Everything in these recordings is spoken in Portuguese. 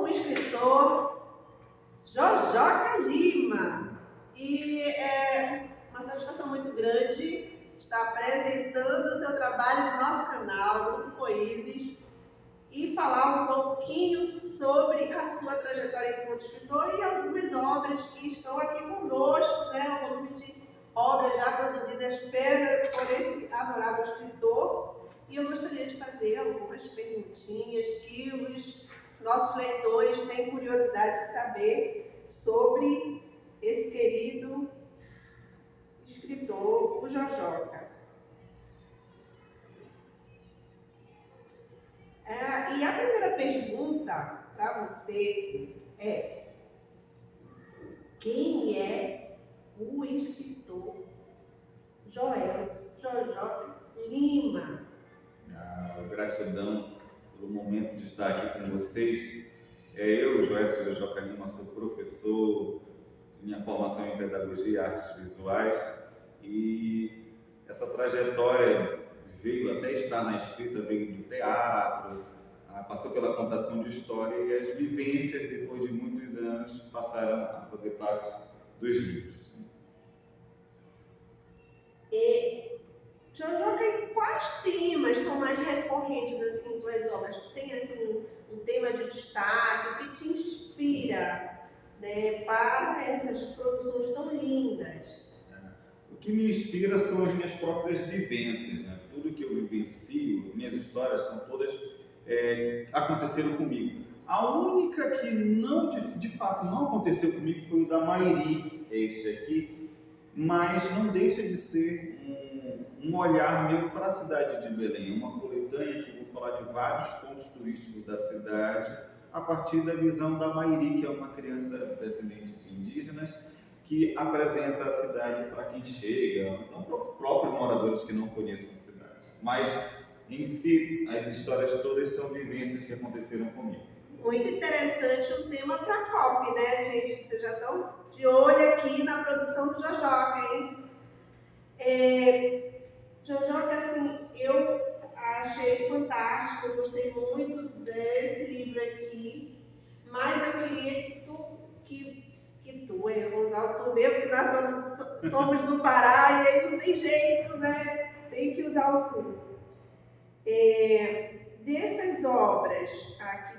o escritor Jojoca Lima. E é uma satisfação muito grande estar apresentando o seu trabalho no nosso canal, Grupo Poesis, e falar um pouquinho sobre a sua trajetória enquanto escritor e algumas obras que estão aqui conosco, né? Um volume de obras já produzidas por esse adorável escritor. E eu gostaria de fazer algumas perguntinhas que os nossos leitores têm curiosidade de saber sobre esse querido escritor, o Jojoca. E a primeira pergunta para você é: quem é o escritor Jojoca Lima? Gratidão pelo momento de estar aqui com vocês. Eu, Joécio Jojoca Lima, sou professor, minha formação em Pedagogia e Artes Visuais, e essa trajetória veio até estar na escrita, veio do teatro, passou pela contação de história, e as vivências, depois de muitos anos, passaram a fazer parte dos livros. Jojoca, quais temas são mais recorrentes assim, em tuas obras? Tu tem assim, um tema de destaque, o que te inspira, né, para essas produções tão lindas? O que me inspira são as minhas próprias vivências, né? Tudo que eu vivencio, minhas histórias são todas aconteceram comigo. A única que não, de fato não aconteceu comigo foi o da Mairi, este aqui, mas não deixa de ser um olhar meu para a cidade de Belém, uma coletânea que vou falar de vários pontos turísticos da cidade, a partir da visão da Mairi, que é uma criança descendente de indígenas, que apresenta a cidade para quem chega, então para os próprios moradores que não conhecem a cidade. Mas, em si, as histórias todas são vivências que aconteceram comigo. Muito interessante um tema para a COP, né, gente? Vocês já estão de olho aqui na produção do Jojoca, hein? Jojoca, assim, eu achei fantástico, eu gostei muito desse livro aqui, mas eu queria que eu vou usar o tu mesmo, porque nós somos do Pará e aí não tem jeito, né? Tem que usar o tu. Dessas obras, a que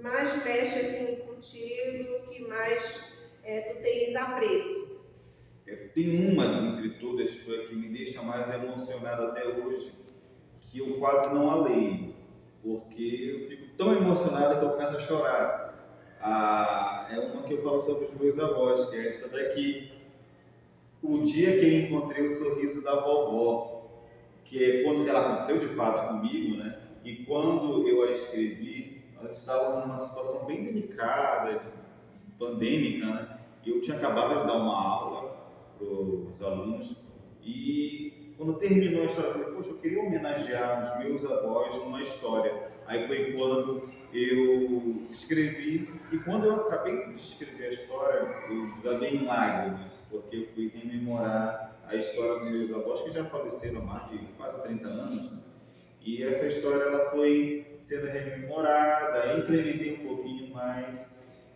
mais mexe assim contigo, que mais tu tens apreço? Tem uma entre todas que foi a que me deixa mais emocionado até hoje, que eu quase não a leio, porque eu fico tão emocionado que eu começo a chorar. É uma que eu falo sobre os meus avós, que é essa daqui, O Dia que eu Encontrei o Sorriso da Vovó, que é quando ela aconteceu de fato comigo, né? E quando eu a escrevi, nós estávamos numa situação bem delicada, pandêmica, né? Eu tinha acabado de dar uma aula para os alunos e quando terminou a história, eu falei, poxa, eu queria homenagear os meus avós numa história. Aí foi quando eu escrevi, e quando eu acabei de escrever a história, eu desabei em lágrimas, porque eu fui rememorar a história dos meus avós, que já faleceram há mais de quase 30 anos, né? E essa história ela foi sendo rememorada, incrementei um pouquinho mais,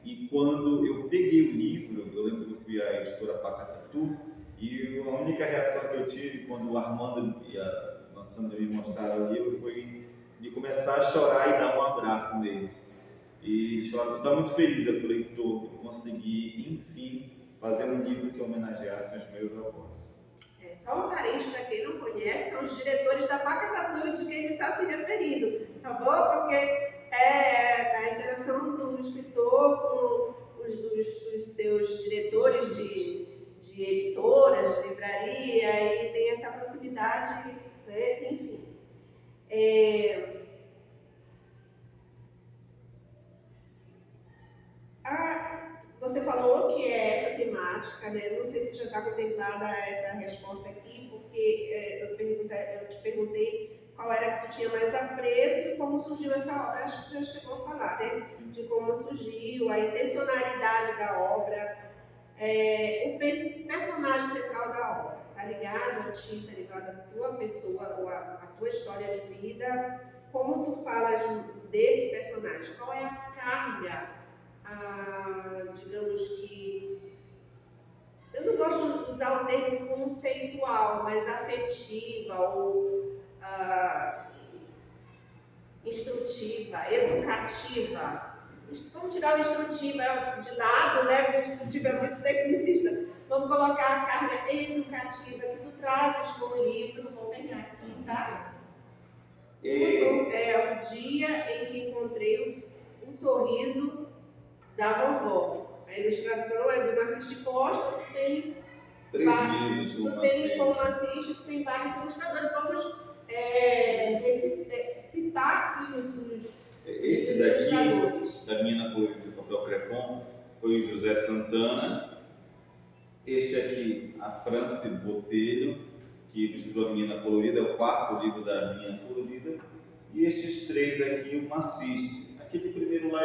e quando eu peguei o livro, eu lembro que eu fui à editora Pacatatu, e a única reação que eu tive quando o Armando e a Sandra me mostraram o livro foi de começar a chorar e dar um abraço neles. E eles falaram, tu está muito feliz? Eu falei, tô, eu consegui, enfim, fazer um livro que homenageasse os meus avós. Só um parente para quem não conhece, são os diretores da Pacatatu de quem ele está se referindo, tá bom? Porque a interação do escritor com os seus diretores de editoras, de livraria, e tem essa proximidade, né? Enfim. Você falou que é essa temática, né? Não sei se já está contemplada essa resposta aqui, porque eu te perguntei qual era que tu tinha mais apreço e como surgiu essa obra. Acho que já chegou a falar, né? De como surgiu, a intencionalidade da obra, o personagem central da obra. Tá ligado a ti, tá ligado à tua pessoa, à tua história de vida. Como tu falas desse personagem? Qual é a carga, digamos que, eu não gosto de usar o termo conceitual, mas afetiva ou instrutiva, educativa. Vamos tirar o instrutiva de lado, né? Porque o instrutivo é muito tecnicista. Vamos colocar a carga educativa que tu trazes com o livro. Vou pegar aqui, tá? É o dia em que encontrei o sorriso da vovó. A ilustração é do Assis de Costa, que tem 3 livros tu tem como Assis, tu tem vários ilustradores. Vamos citar aqui os esse daqui, da Mina Colorida do Papel Crepom, foi o José Santana. Este aqui, a Franci Botelho, que ilustrou a Mina Colorida, é o 4º livro da Mina Colorida. E estes 3 aqui, o Massiste. Aquele primeiro lá,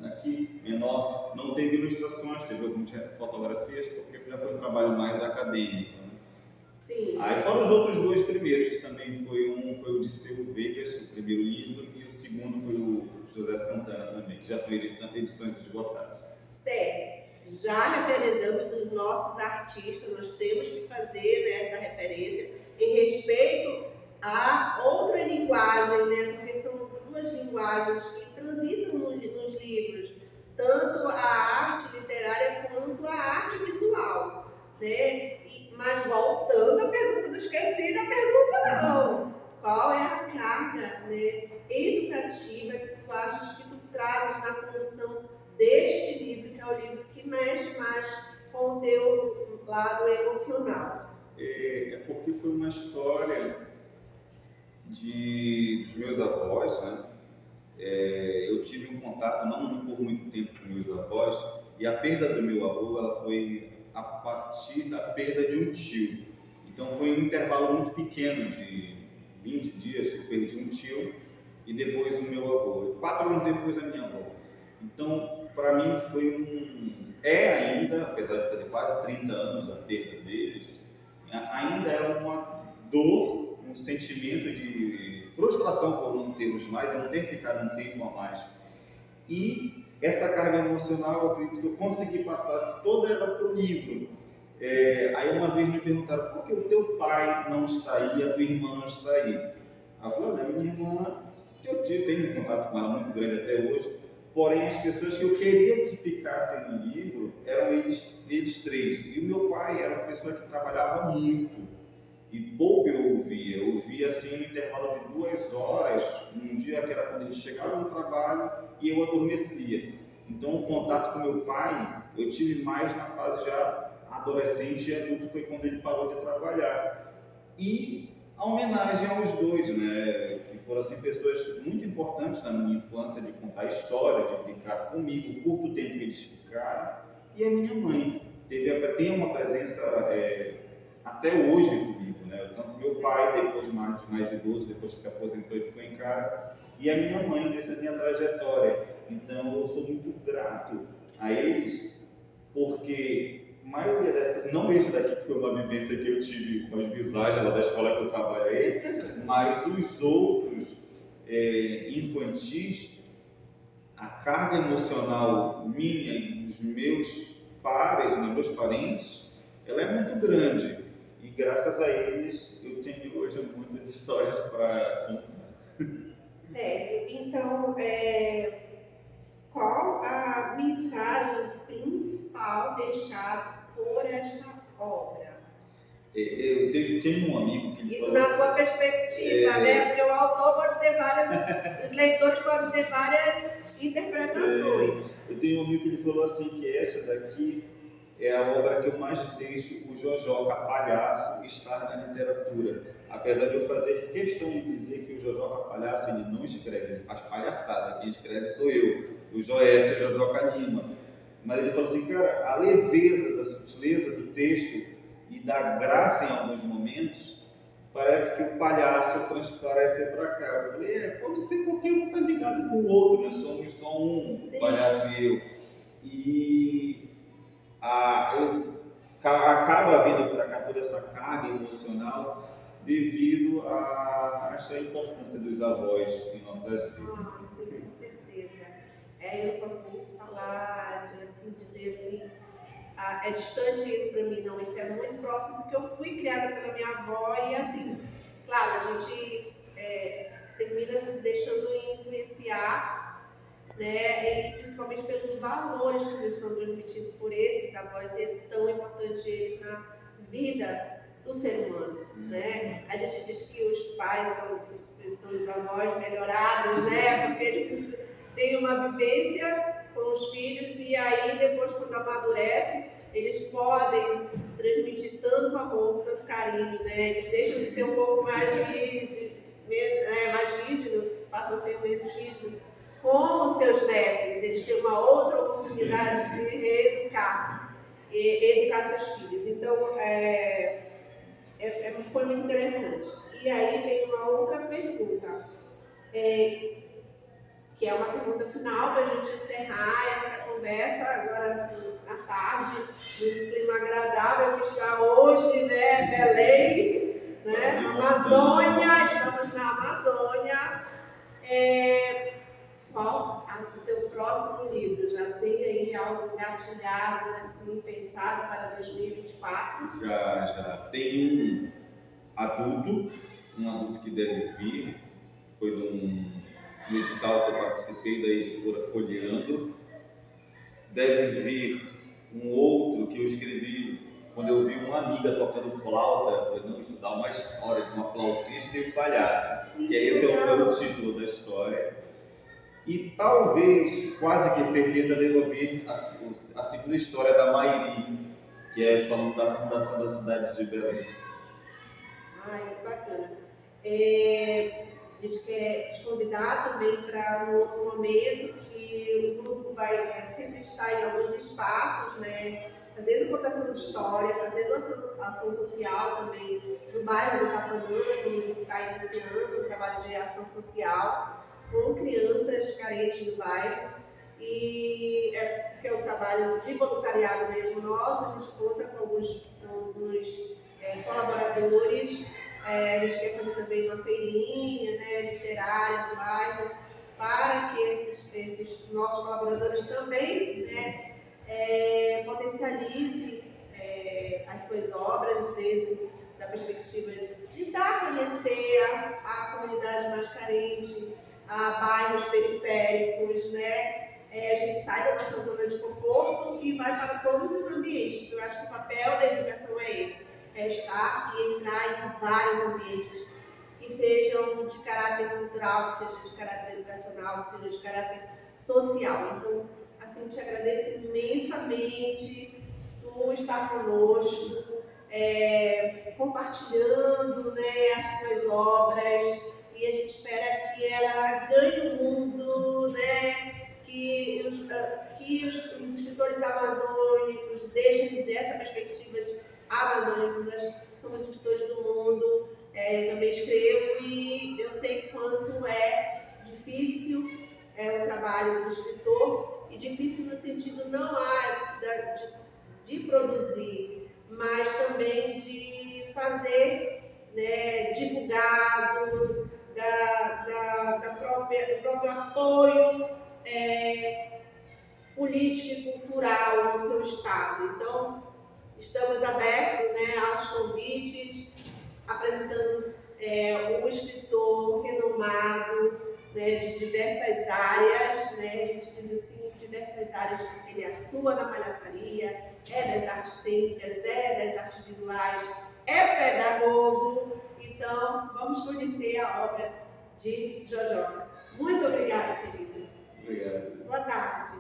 aqui, menor, não teve ilustrações, teve algumas fotografias, porque já foi um trabalho mais acadêmico. Né? Sim. Aí foram os outros 2 primeiros, que também foi o de Seu Vegas, o primeiro livro, e o segundo foi o José Santana também, que já são edições esgotadas. Certo. Já referendamos os nossos artistas, nós temos que fazer, né, essa referência em respeito a outra linguagem, né, porque são 2 linguagens que transitam nos livros, tanto a arte literária quanto a arte visual, né? Mas voltando à pergunta, não esqueci da pergunta não. Qual é a carga, né, educativa que tu achas que tu trazes na condução deste livro, que é o livro que mexe mais com o teu lado emocional? É porque foi uma história dos meus avós, né? Eu tive um contato não por muito tempo com meus avós, e a perda do meu avô ela foi a partir da perda de um tio. Então foi um intervalo muito pequeno de 20 dias que eu perdi um tio e depois o meu avô, 4 anos depois a minha avó. Então, para mim foi ainda, apesar de fazer quase 30 anos a perda deles, ainda é uma dor, um sentimento de frustração por não tê-los mais, eu não ter ficado um tempo a mais. E essa carga emocional, eu acredito que eu consegui passar toda ela para o livro. Aí uma vez me perguntaram, por que o teu pai não está aí e a tua irmã não está aí? Eu falei, minha irmã, eu tenho um contato com ela muito grande até hoje, porém as pessoas que eu queria que ficassem no livro eram eles 3. E o meu pai era uma pessoa que trabalhava muito e pouco eu ouvia assim no intervalo de 2 horas, num dia que era quando ele chegava no trabalho e eu adormecia. Então o contato com meu pai eu tive mais na fase já adolescente e adulto, foi quando ele parou de trabalhar. E a homenagem aos 2, né, que foram assim, pessoas muito importantes na minha infância, de contar história, de ficar comigo, o curto tempo que eles ficaram, e a minha mãe tem uma presença até hoje comigo, né? Tanto meu pai, depois mais idoso, depois que se aposentou e ficou em casa, e a minha mãe nessa minha trajetória. Então eu sou muito grato a eles, porque a maioria dessas, não esse daqui que foi uma vivência que eu tive com as visagens lá da escola que eu trabalhei, mas os outros infantis, a carga emocional minha e dos meus pares, né, meus parentes, ela é muito grande. E graças a eles eu tenho hoje muitas histórias para contar. Certo. Então, qual a mensagem principal deixada por esta obra? Eu tenho um amigo que ele Isso fala na assim, sua perspectiva, né? Porque o autor pode ter várias, os leitores podem ter várias interpretações. Eu tenho um amigo que ele falou assim, que essa daqui é a obra que eu mais deixo o Jojoca Palhaço estar na literatura. Apesar de eu fazer questão de dizer que o Jojoca Palhaço ele não escreve, ele faz palhaçada. Quem escreve sou eu, o Joécio Jojoca Lima. Mas ele falou assim, cara, a leveza, da sutileza do texto e da graça em alguns momentos, parece que o palhaço transparece para cá. Eu falei, pode ser porque um está ligado com o outro, né? Somos só um, o palhaço e eu. E eu acaba vindo para cá toda essa carga emocional devido a essa importância dos avós em nossas vidas. Sim, com certeza. Eu não posso nem falar, assim, dizer assim, é distante isso para mim, não, isso é muito próximo, porque eu fui criada pela minha avó e assim, claro, a gente termina se deixando influenciar, né, e principalmente pelos valores que nos são transmitidos por esses avós, e é tão importante eles na vida do ser humano, né? A gente diz que os pais são os avós melhorados, né, porque eles têm uma vivência com os filhos e aí depois quando amadurece, eles podem transmitir tanto amor, tanto carinho, né? Eles deixam de ser um pouco mais rígido, passam a ser menos rígido com os seus netos. Eles têm uma outra oportunidade de reeducar e educar seus filhos. Então, foi muito interessante. E aí vem uma outra pergunta, que é uma pergunta final para a gente encerrar essa conversa agora à tarde, nesse clima agradável que está hoje, né, Belém, né, Amazônia, estamos na Amazônia. Qual o teu próximo livro? Já tem aí algo engatilhado, assim, pensado para 2024? Já. Tem um adulto que deve vir, foi no edital que eu participei da editora Folheando. Deve vir um outro que eu escrevi quando eu vi uma amiga tocando flauta. Eu falei, não, isso dá uma história de uma flautista e um palhaço. Sim, e aí esse é o título da história. E talvez, quase que certeza, devo vir a segunda história da Mairi, que é falando da fundação da cidade de Belém. Ai, bacana. A gente quer te convidar também para um outro momento que o grupo vai sempre estar em alguns espaços, né, fazendo contação de história, fazendo ação social também no bairro do Tapanã, vamos estar iniciando um trabalho de ação social com crianças carentes do bairro, e que é um trabalho de voluntariado mesmo nosso. A gente conta com alguns colaboradores. A gente quer fazer também uma feirinha, né, literária no bairro, para que esses nossos colaboradores também, né, potencializem as suas obras dentro da perspectiva de dar a conhecer a comunidade mais carente, a bairros periféricos, né? A gente sai da nossa zona de conforto e vai para todos os ambientes. Eu acho que o papel da educação é esse, é estar e entrar em vários ambientes que sejam de caráter cultural, que sejam de caráter educacional, que sejam de caráter social. Então, assim, te agradeço imensamente tu estar conosco, compartilhando, né, as tuas obras, e a gente espera que ela ganhe o mundo, né, que os escritores amazônicos deixem dessa perspectiva amazônica. Nós somos escritores do mundo, eu também escrevo e eu sei quanto é difícil o trabalho do escritor, e difícil no sentido não de produzir, mas também de fazer, né, divulgado, do próprio apoio político e cultural no seu estado. Então, estamos abertos, né, aos convites, apresentando um escritor renomado, né, de diversas áreas, né, a gente diz assim, diversas áreas, porque ele atua na palhaçaria, das artes cênicas, das artes visuais, pedagogo. Então, vamos conhecer a obra de Jojoca. Muito obrigada, querida. Obrigado. Boa tarde.